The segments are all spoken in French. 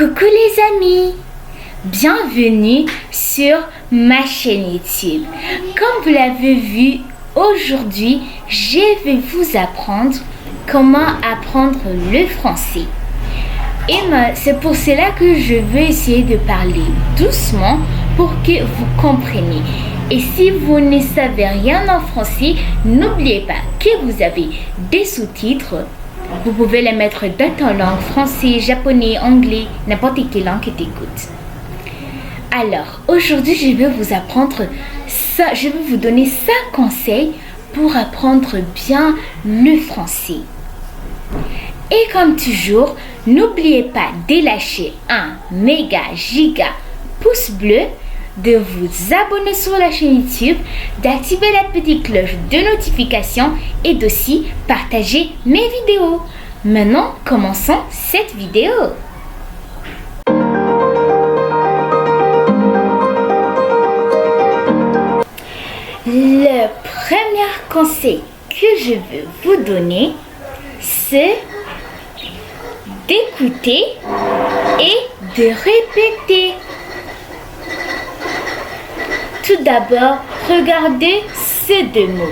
Coucou les amis, bienvenue sur ma chaîne YouTube. Comme vous l'avez vu, aujourd'hui, je vais vous apprendre comment apprendre le français. Et c'est pour cela que je vais essayer de parler doucement pour que vous compreniez. Et si vous ne savez rien en français, n'oubliez pas que vous avez des sous-titres. Vous pouvez les mettre dans ta langue, français, japonais, anglais, n'importe quelle langue que tu écoutes. Alors, aujourd'hui, je vais vous apprendre ça. Je vais vous donner 5 conseils pour apprendre bien le français. Et comme toujours, n'oubliez pas de lâcher un méga giga pouce bleu, de vous abonner sur la chaîne YouTube, d'activer la petite cloche de notification et d'aussi partager mes vidéos. Maintenant, commençons cette vidéo. Le premier conseil que je veux vous donner, c'est d'écouter et de répéter. Tout d'abord, regardez ces 2 mots.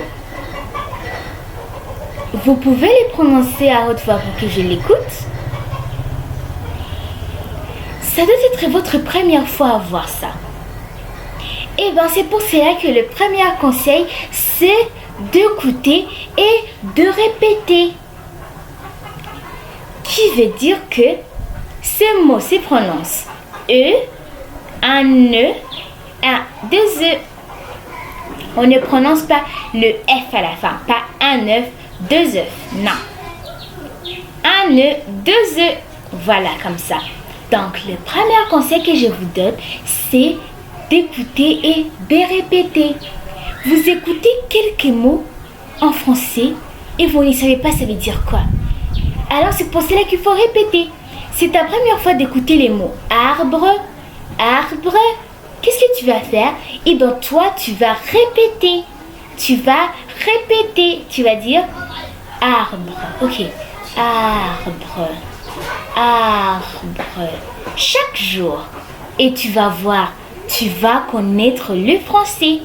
Vous pouvez les prononcer à haute voix pour que je l'écoute. Ça doit être votre première fois à voir ça. Et bien, c'est pour cela que le premier conseil, c'est d'écouter et de répéter. Qui veut dire que ces mots se prononcent E, un E, un, 2 E. On ne prononce pas le F à la fin, pas un œuf, 2 œufs, non. Un E, 2 E, voilà comme ça. Donc le premier conseil que je vous donne, c'est d'écouter et de répéter. Vous écoutez quelques mots en français et vous ne savez pas ça veut dire quoi. Alors c'est pour cela qu'il faut répéter. C'est ta première fois d'écouter les mots arbre, arbre. Qu'est-ce que tu vas faire? Et bien toi, tu vas répéter. Tu vas répéter. Tu vas dire arbre. Ok. Arbre. Arbre. Chaque jour. Et tu vas voir, tu vas connaître le français.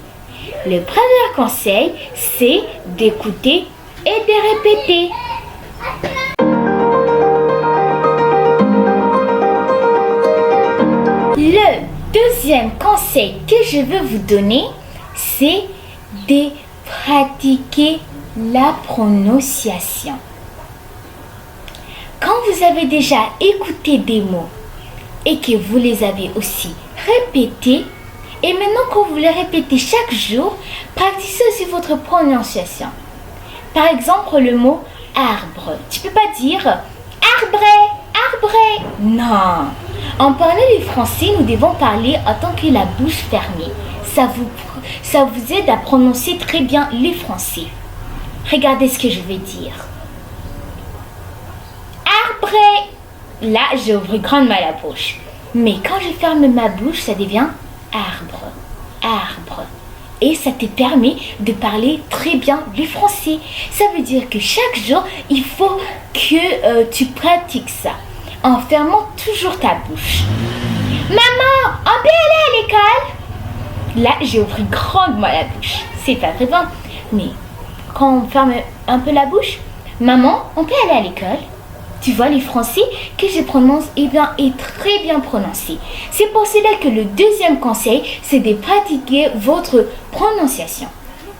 Le premier conseil, c'est d'écouter et de répéter. Le deuxième conseil que je veux vous donner, c'est de pratiquer la prononciation. Quand vous avez déjà écouté des mots et que vous les avez aussi répétés, et maintenant que vous les répétez chaque jour, pratiquez aussi votre prononciation. Par exemple, le mot arbre. Tu peux pas dire arbre, arbre. Non. En parlant du français, nous devons parler en tant que la bouche fermée. Ça vous aide à prononcer très bien le français. Regardez ce que je vais dire. Arbre. Là, j'ouvre grandement la bouche. Mais quand je ferme ma bouche, ça devient arbre. Arbre. Et ça te permet de parler très bien le français. Ça veut dire que chaque jour, il faut que tu pratiques ça. En fermant toujours ta bouche. Maman, on peut aller à l'école? Là, j'ai ouvert grandement la bouche. C'est pas très bon. Mais quand on ferme un peu la bouche, maman, on peut aller à l'école? Tu vois, le français que je prononce est très bien prononcé. C'est pour cela que le deuxième conseil, c'est de pratiquer votre prononciation.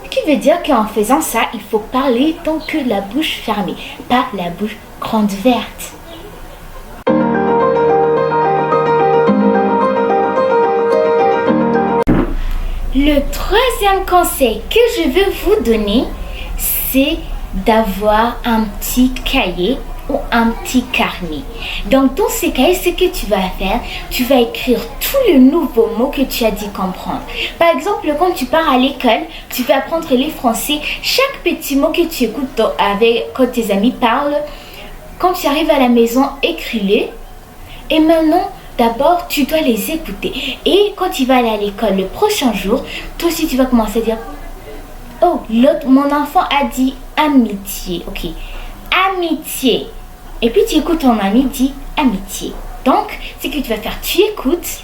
Ce qui veut dire qu'en faisant ça, il faut parler tant que la bouche fermée, pas la bouche grande verte. Le troisième conseil que je veux vous donner, c'est d'avoir un petit cahier ou un petit carnet. Donc dans ce cahier, ce que tu vas faire, tu vas écrire tous les nouveaux mots que tu as dit comprendre. Par exemple, quand tu pars à l'école, tu vas apprendre les français. Chaque petit mot que tu écoutes quand tes amis parlent, quand tu arrives à la maison, écris-les. Et maintenant, d'abord, tu dois les écouter. Et quand tu vas aller à l'école le prochain jour, toi aussi tu vas commencer à dire « Oh, mon enfant a dit amitié. » Ok. Amitié. Et puis tu écoutes ton ami dit amitié. Donc, ce que tu vas faire, tu écoutes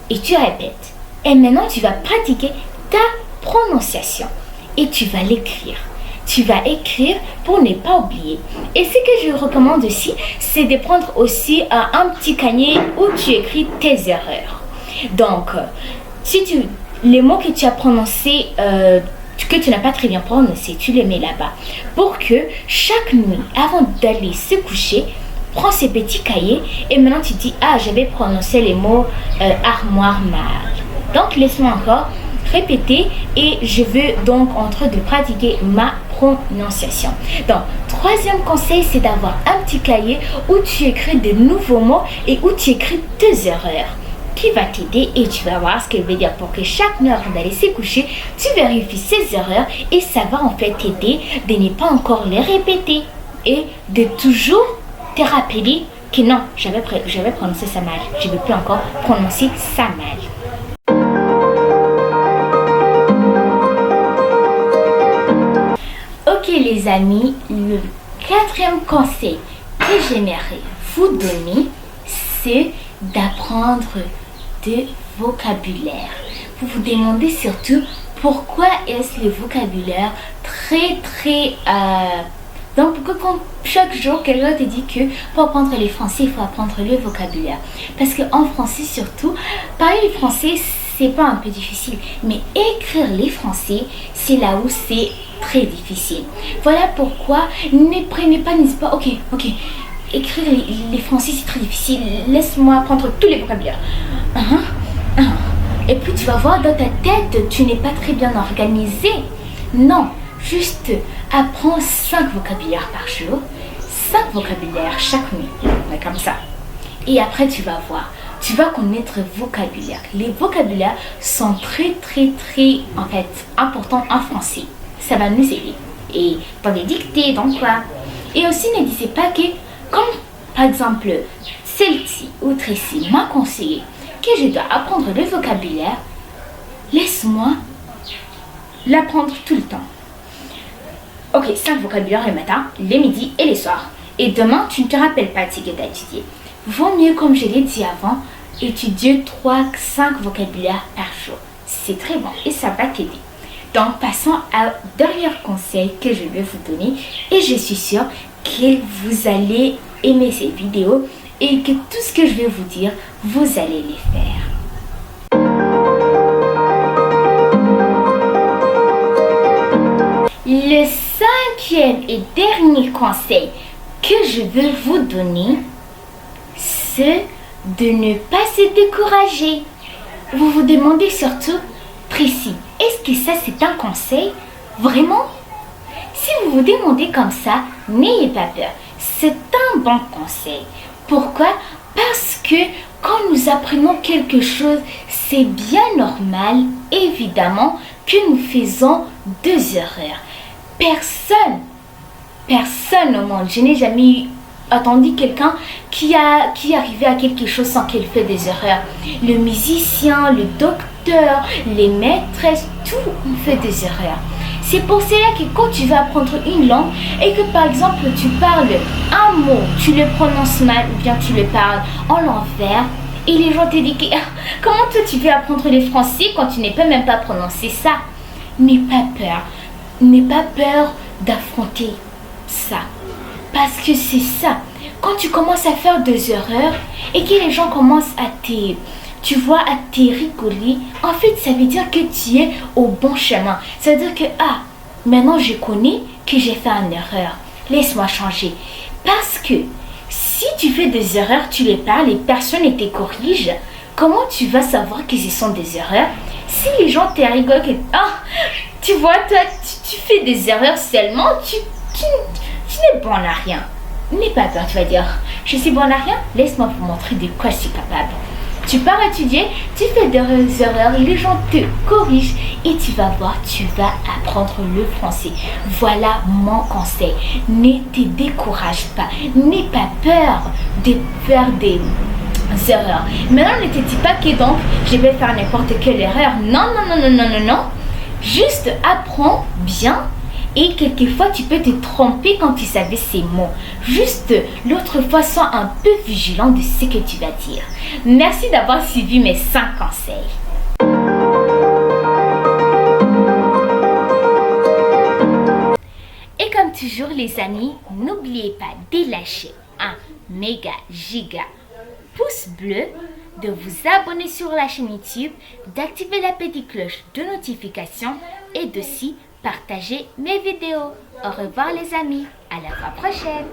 et tu répètes. Et maintenant, tu vas pratiquer ta prononciation et tu vas l'écrire. Tu vas écrire pour ne pas oublier. Et ce que je recommande aussi, c'est de prendre aussi un petit cahier où tu écris tes erreurs. Donc, les mots que tu as prononcés, que tu n'as pas très bien prononcé, tu les mets là-bas. Pour que chaque nuit, avant d'aller se coucher, prends ces petits cahiers et maintenant tu dis, j'avais prononcé les mots armoire mal. Donc laisse-moi encore répéter et je veux donc en train de pratiquer ma prononciation. Donc, troisième conseil, c'est d'avoir un petit cahier où tu écris de nouveaux mots et où tu écris tes erreurs, qui va t'aider et tu vas voir ce qu'elle veut dire pour que chaque nuit avant d'aller se coucher, tu vérifies ces erreurs et ça va en fait t'aider de ne pas encore les répéter et de toujours te rappeler que non, j'avais prononcé ça mal, je ne veux plus encore prononcer ça mal. Ok les amis, le quatrième conseil que j'aimerais vous donner, c'est d'apprendre de vocabulaire. Vous vous demandez surtout pourquoi est-ce le vocabulaire très donc pourquoi chaque jour quelqu'un te dit que pour apprendre le français il faut apprendre le vocabulaire, parce qu'en français surtout, parler le français c'est pas un peu difficile, mais écrire les français c'est là où c'est très difficile. Voilà pourquoi ne prenez pas, n'hésitez pas, ok, écrire les français c'est très difficile, laisse-moi apprendre tous les vocabulaires. Et puis tu vas voir dans ta tête, tu n'es pas très bien organisé. Non, juste apprends 5 vocabulaires par jour, 5 vocabulaires chaque nuit, comme ça. Et après tu vas voir, tu vas connaître vocabulaire. Les vocabulaires sont très en fait importants en français. Ça va nous aider. Et dans les dictées, donc quoi. Et aussi ne disez pas que, comme par exemple, celle-ci ou Tracy m'a conseillé que je dois apprendre le vocabulaire, laisse-moi l'apprendre tout le temps. Ok, 5 vocabulaires le matin, le midi et le soir. Et demain, tu ne te rappelles pas de ce que tu as étudié. Vaut mieux, comme je l'ai dit avant, étudier 3-5 vocabulaires par jour. C'est très bon et ça va t'aider. Donc, passons au dernier conseil que je vais vous donner. Et je suis sûre que vous allez aimer cette vidéo et que tout ce que je vais vous dire, vous allez les faire. Le cinquième et dernier conseil que je veux vous donner, c'est de ne pas se décourager. Vous vous demandez surtout, Tracy, est-ce que ça c'est un conseil? Vraiment? Si vous vous demandez comme ça, n'ayez pas peur. C'est un bon conseil. Pourquoi? Parce que quand nous apprenons quelque chose, c'est bien normal, évidemment, que nous faisons des erreurs. Personne au monde, je n'ai jamais entendu quelqu'un qui est arrivé à quelque chose sans qu'il fait des erreurs. Le musicien, le docteur, les maîtresses, tout ont fait des erreurs. C'est pour cela que quand tu vas apprendre une langue et que par exemple tu parles un mot, tu le prononces mal ou bien tu le parles en l'envers et les gens te disent comment toi tu veux apprendre le français quand tu ne peux même pas prononcer ça? N'aie pas peur d'affronter ça, parce que c'est ça. Quand tu commences à faire des erreurs et que les gens commencent à te rigoler, en fait ça veut dire que tu es au bon chemin. Ça veut dire que maintenant je connais que j'ai fait une erreur, laisse-moi changer. Parce que si tu fais des erreurs, tu les parles et personne ne te corrige, comment tu vas savoir que ce sont des erreurs? Si les gens te rigolent que tu vois, toi tu fais des erreurs seulement, tu n'es bon à rien. N'aie pas peur, tu vas dire, je suis bon à rien, laisse-moi vous montrer de quoi je suis capable. Tu pars étudier, tu fais des erreurs, les gens te corrigent et tu vas voir, tu vas apprendre le français. Voilà mon conseil. Ne te décourage pas, n'aie pas peur de faire des erreurs. Maintenant, ne te dis pas que donc je vais faire n'importe quelle erreur. Non. Juste apprends bien Et quelquefois, tu peux te tromper quand tu savais ces mots. Juste l'autre fois, sois un peu vigilant de ce que tu vas dire. Merci d'avoir suivi mes 5 conseils. Et comme toujours les amis, n'oubliez pas de lâcher un méga giga pouce bleu, de vous abonner sur la chaîne YouTube, d'activer la petite cloche de notification et d'aussi partager mes vidéos. Au revoir les amis, à la fois prochaine.